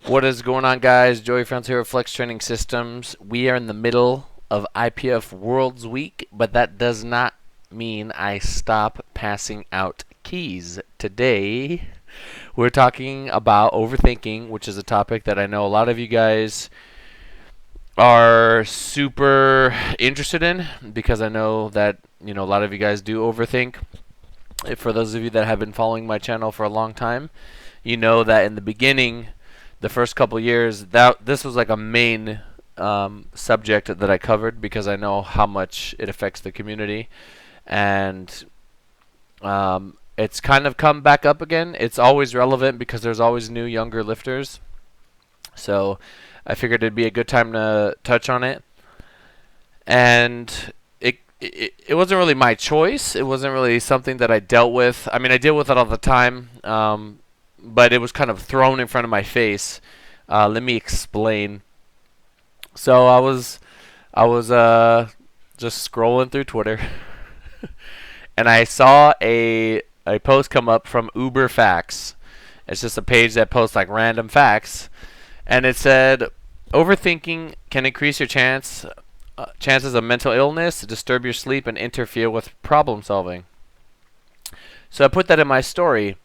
What is going on, guys? Joey Franz here with Flex Training Systems. We are in the middle of IPF Worlds Week, but that does not mean I stop passing out keys. Today, we're talking about overthinking, which is a topic that I know a lot of you guys are super interested in because I know that, a lot of you guys do overthink. For those of you that have been following my channel for a long time, you know that in the beginning, the first couple years, that this was like a main subject that I covered because I know how much it affects the community, and it's kind of come back up again. It's always relevant because there's always new, younger lifters. So I figured it'd be a good time to touch on it. And it wasn't really my choice. It wasn't really something that I dealt with. I mean, I deal with it all the time. But it was kind of thrown in front of my face. Let me explain. So I was just scrolling through Twitter, and I saw a post come up from Uber Facts. It's just a page that posts like random facts, and it said overthinking can increase your chances of mental illness, disturb your sleep, and interfere with problem solving. So I put that in my story.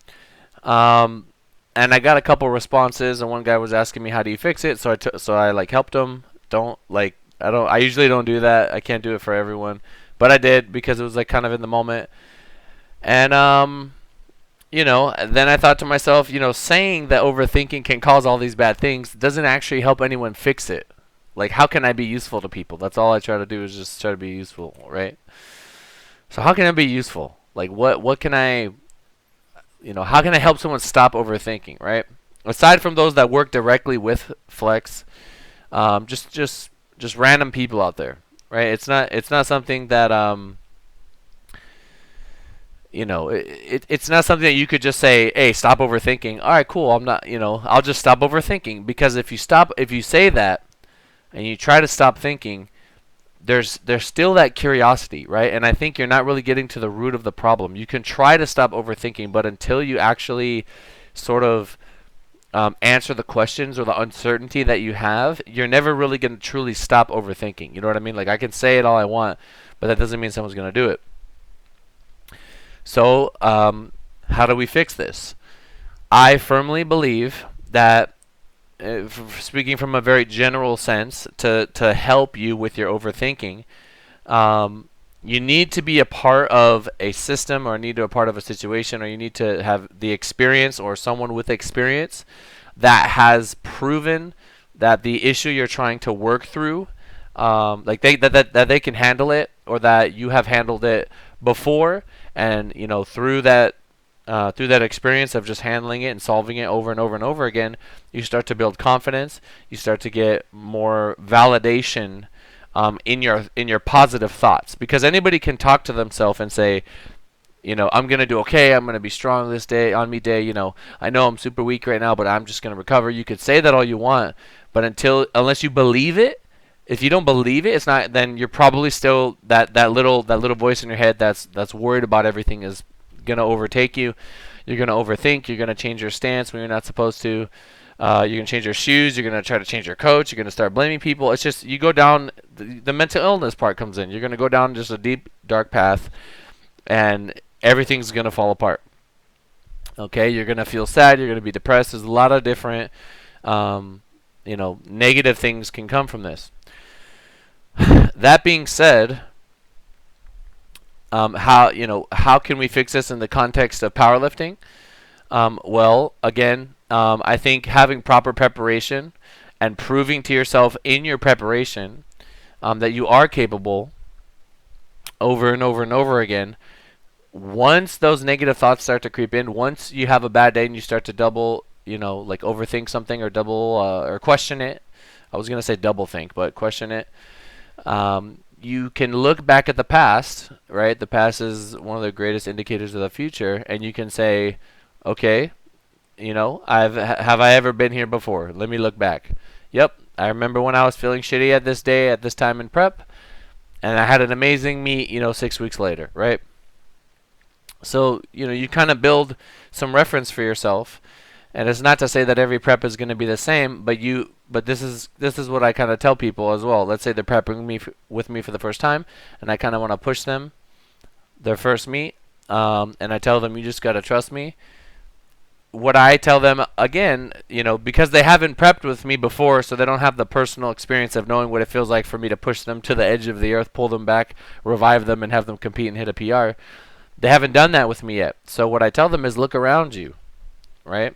And I got a couple responses, and one guy was asking me how do you fix it. So I like helped him. I usually don't do that. I can't do it for everyone, but I did because it was like kind of in the moment. And then I thought to myself, saying that overthinking can cause all these bad things doesn't actually help anyone fix it. Like, how can I be useful to people? That's all I try to do, is just try to be useful, right? So how can I be useful? Like, what can I how can I help someone stop overthinking, right? Aside from those that work directly with Flex, just random people out there, right? It's not something that it's not something that you could just say, hey, stop overthinking. All right, cool. I'm not, I'll just stop overthinking, because if you say that and you try to stop thinking, there's still that curiosity, right? And I think you're not really getting to the root of the problem. You can try to stop overthinking, but until you actually sort of answer the questions or the uncertainty that you have, you're never really going to truly stop overthinking. You know what I mean? Like, I can say it all I want, but that doesn't mean someone's going to do it. So, how do we fix this? I firmly believe that, speaking from a very general sense, to help you with your overthinking, you need to be a part of a system, or need to be a part of a situation, or you need to have the experience, or someone with experience that has proven that the issue you're trying to work through, like that they can handle it, or that you have handled it before, and through that experience of just handling it and solving it over and over and over again, you start to build confidence. You start to get more validation in your positive thoughts, because anybody can talk to themselves and say, I'm gonna do okay. I'm gonna be strong this day, on me day. I know I'm super weak right now, but I'm just gonna recover. You could say that all you want, but unless you believe it, if you don't believe it, it's not. Then you're probably still that little voice in your head that's worried about everything is gonna overtake you. You're gonna overthink. You're gonna change your stance when you're not supposed to. You're gonna change your shoes. You're gonna try to change your coach. You're gonna start blaming people. It's just, you go down, the mental illness part comes in. You're gonna go down just a deep, dark path, and everything's gonna fall apart. Okay, you're gonna feel sad. You're gonna be depressed. There's a lot of different, negative things can come from this. That being said, how can we fix this in the context of powerlifting? Well, again, I think having proper preparation and proving to yourself in your preparation that you are capable over and over and over again. Once those negative thoughts start to creep in, once you have a bad day and you start to double, like overthink something, or double or question it. I was gonna say double think, but question it. You can look back at the past, right? The past is one of the greatest indicators of the future, and you can say, okay, have I ever been here before? Let me look back. Yep, I remember when I was feeling shitty at this day, at this time in prep, and I had an amazing meet, 6 weeks later, right? So, you kind of build some reference for yourself, And it's not to say that every prep is going to be the same, but this is what I kind of tell people as well. Let's say they're prepping with me for the first time, and I kind of want to push them their first meet, and I tell them you just got to trust me. What I tell them again, because they haven't prepped with me before, so they don't have the personal experience of knowing what it feels like for me to push them to the edge of the earth, pull them back, revive them, and have them compete and hit a PR. They haven't done that with me yet. So what I tell them is look around you, right?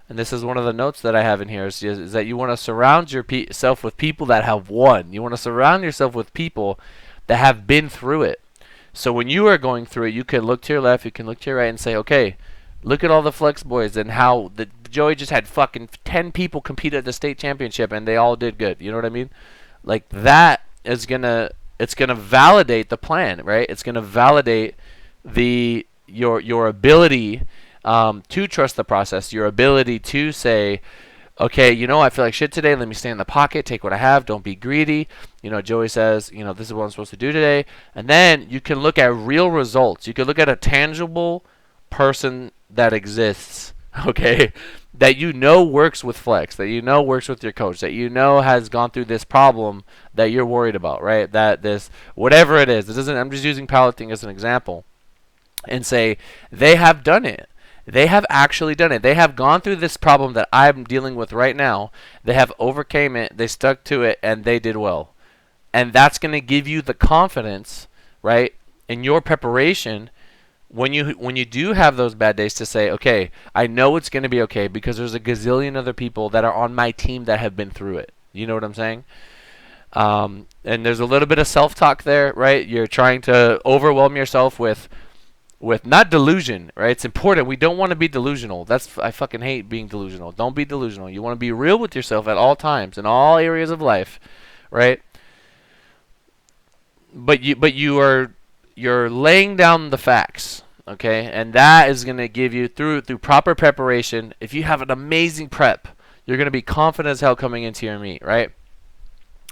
And this is one of the notes that I have in here is that you want to surround yourself with people that have won. You want to surround yourself with people that have been through it. So when you are going through it, you can look to your left, you can look to your right, and say, okay, look at all the flex boys and how Joey just had fucking 10 people compete at the state championship and they all did good. You know what I mean? Like that is it's gonna validate the plan, right? It's gonna validate your ability to trust the process, your ability to say, okay, I feel like shit today. Let me stay in the pocket, take what I have, don't be greedy. Joey says, this is what I'm supposed to do today. And then you can look at real results. You can look at a tangible person that exists, okay, that works with flex, that works with your coach, that has gone through this problem that you're worried about, right? That this, whatever it is, I'm just using powerlifting as an example, and say they have done it. They have actually done it. They have gone through this problem that I'm dealing with right now. They have overcame it. They stuck to it, and they did well. And that's going to give you the confidence, right, in your preparation when you do have those bad days to say, okay, I know it's going to be okay because there's a gazillion other people that are on my team that have been through it. You know what I'm saying? And there's a little bit of self-talk there, right? You're trying to overwhelm yourself with not delusion, right? It's important. We don't want to be delusional. I fucking hate being delusional. Don't be delusional. You want to be real with yourself at all times in all areas of life, right? But you're laying down the facts, okay? And that is going to give you through proper preparation. If you have an amazing prep, you're going to be confident as hell coming into your meet, right?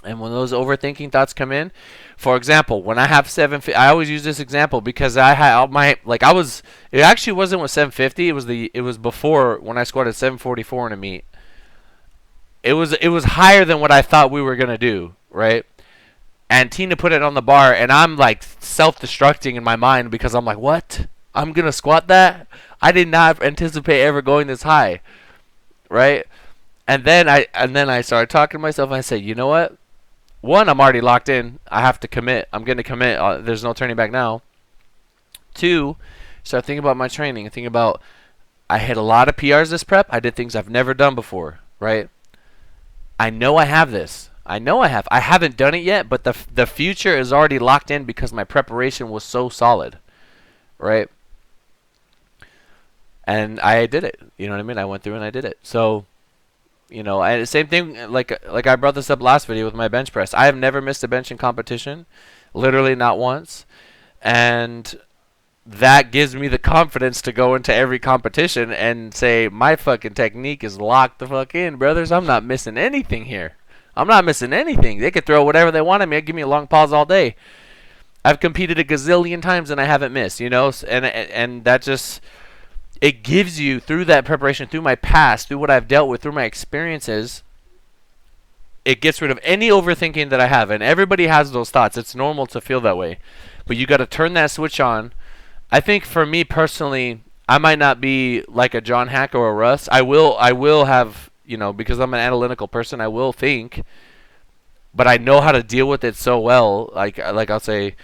And when those overthinking thoughts come in, for example, when I have 750, I always use this example because I had it actually wasn't with 750. It was before when I squatted 744 in a meet. It was higher than what I thought we were gonna do, right? And Tina put it on the bar, and I'm like self-destructing in my mind because I'm like, what? I'm gonna squat that? I did not anticipate ever going this high, right? And then I started talking to myself, and I said, you know what? One, I'm already locked in. I have to commit. I'm going to commit. There's no turning back now. Two, start thinking about my training. Think about, I hit a lot of PRs this prep. I did things I've never done before, right? I know I have this. I know I have. I haven't done it yet, but the future is already locked in because my preparation was so solid, right? And I did it. You know what I mean? I went through and I did it. So, same thing, like I brought this up last video with my bench press. I have never missed a bench in competition, literally not once, and that gives me the confidence to go into every competition and say my fucking technique is locked the fuck in, brothers. I'm not missing anything here. I'm not missing anything. They could throw whatever they want at me. Give me a long pause all day. I've competed a gazillion times and I haven't missed, and that just, it gives you, through that preparation, through my past, through what I've dealt with, through my experiences, it gets rid of any overthinking that I have. And everybody has those thoughts. It's normal to feel that way. But you got to turn that switch on. I think for me personally, I might not be like a John Hack or a Russ. I will have, because I'm an analytical person, I will think. But I know how to deal with it so well. Like I'll say,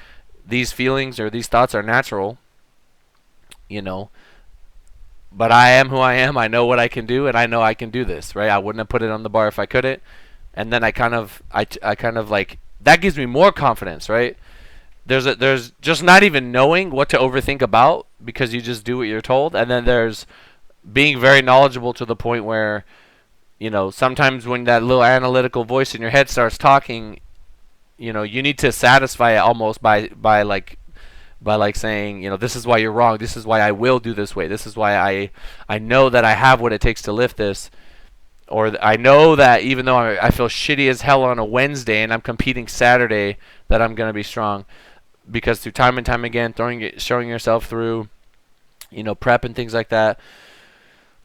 these feelings or these thoughts are natural, But I am who I am. I know what I can do, and I know I can do this, right? I wouldn't have put it on the bar if I couldn't. And then I kind of like, that gives me more confidence, right? There's just not even knowing what to overthink about because you just do what you're told. And then there's being very knowledgeable to the point where, sometimes when that little analytical voice in your head starts talking, you need to satisfy it almost by saying, this is why you're wrong. This is why I will do this way. This is why I know that I have what it takes to lift this. Or I know that even though I feel shitty as hell on a Wednesday and I'm competing Saturday, that I'm going to be strong. Because through time and time again, showing yourself through, prep and things like that,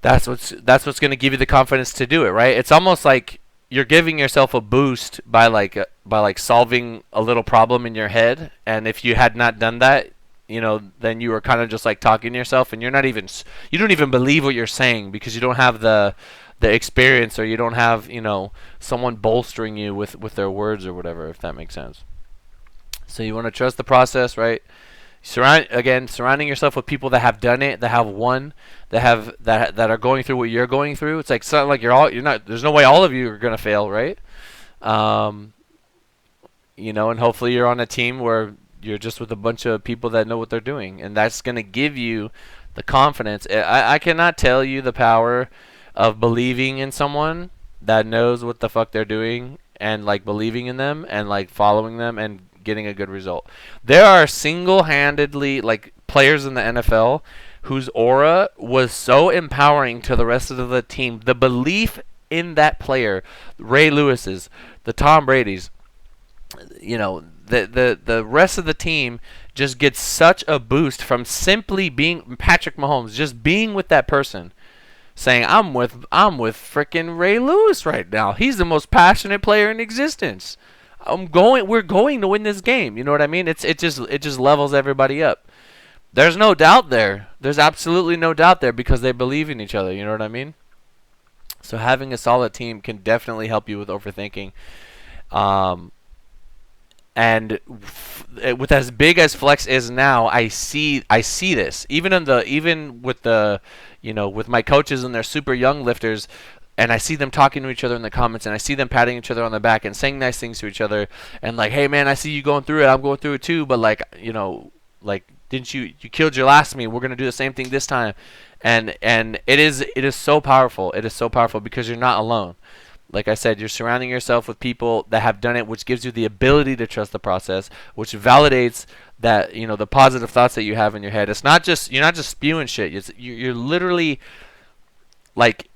That's what's going to give you the confidence to do it, right? It's almost like you're giving yourself a boost by like solving a little problem in your head, and if you had not done that, then you were kind of just like talking to yourself, and you don't even believe what you're saying because you don't have the experience, or you don't have someone bolstering you with their words or whatever, if that makes sense. So you want to trust the process, right? Surrounding yourself with people that have done it, that have won, that are going through what you're going through. It's not like you're not. There's no way all of you are gonna fail, right? Um, and hopefully you're on a team where you're just with a bunch of people that know what they're doing, and that's gonna give you the confidence. I cannot tell you the power of believing in someone that knows what the fuck they're doing, and like believing in them and like following them and getting a good result. There are single-handedly like players in the NFL whose aura was so empowering to the rest of the team. The belief in that player, Ray Lewis's, the Tom Brady's, the rest of the team just gets such a boost from simply being Patrick Mahomes, just being with that person, saying I'm with freaking Ray Lewis right now. He's the most passionate player in existence. We're going to win this game. You know what I mean? It just levels everybody up. There's no doubt there. There's absolutely no doubt there because they believe in each other. You know what I mean? So having a solid team can definitely help you with overthinking. And with as big as Flex is now, I see this even with my coaches and their super young lifters, and I see them talking to each other in the comments, and I see them patting each other on the back and saying nice things to each other, and like, hey man, I see you going through it, I'm going through it too, but like, didn't you killed your last meet, we're gonna do the same thing this time, and it is so powerful. It is so powerful because you're not alone. Like I said, you're surrounding yourself with people that have done it, which gives you the ability to trust the process, which validates that the positive thoughts that you have in your head. It's not just you're not just spewing shit. You're literally like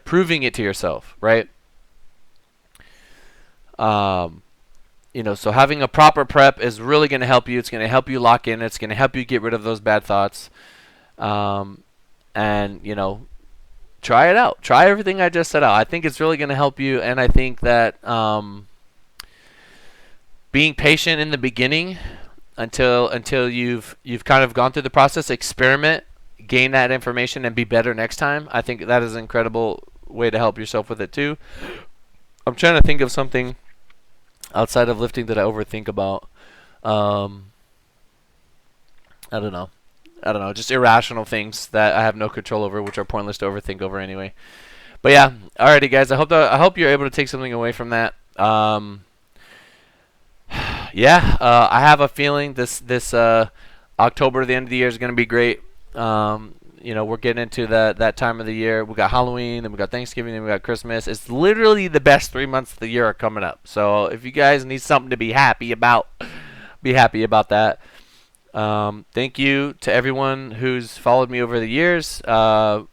proving it to yourself, right? So having a proper prep is really going to help you. It's going to help you lock in. It's going to help you get rid of those bad thoughts. And try it out. Try everything I just said out. I think it's really going to help you, and I think that being patient in the beginning until you've kind of gone through the process, experiment, gain that information, and be better next time. I think that is an incredible way to help yourself with it too. I'm trying to think of something outside of lifting that I overthink about. I don't know. Just irrational things that I have no control over, which are pointless to overthink over anyway. But yeah, alrighty guys. I hope you're able to take something away from that. I have a feeling this October, the end of the year, is going to be great. We're getting into that time of the year. We got Halloween, then we got Thanksgiving, then we got Christmas. It's literally the best 3 months of the year are coming up. So if you guys need something to be happy about, be happy about that. Thank you to everyone who's followed me over the years. I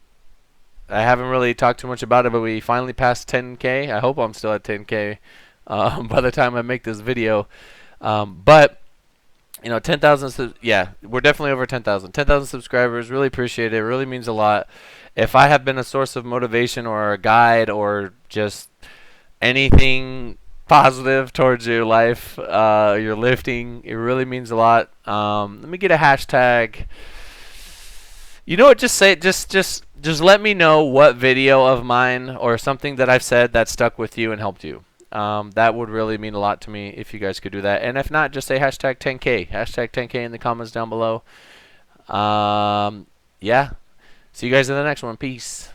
haven't really talked too much about it, but we finally passed 10K. I hope I'm still at 10K by the time I make this video. But 10,000. Yeah, we're definitely over 10,000. 10,000 subscribers. Really appreciate it. It really means a lot. If I have been a source of motivation or a guide or just anything positive towards your life, your lifting, it really means a lot. Let me get a hashtag. You know what? Just let me know what video of mine or something that I've said that stuck with you and helped you. That would really mean a lot to me if you guys could do that. And if not, just say hashtag 10K. Hashtag 10K in the comments down below. Yeah. See you guys in the next one. Peace.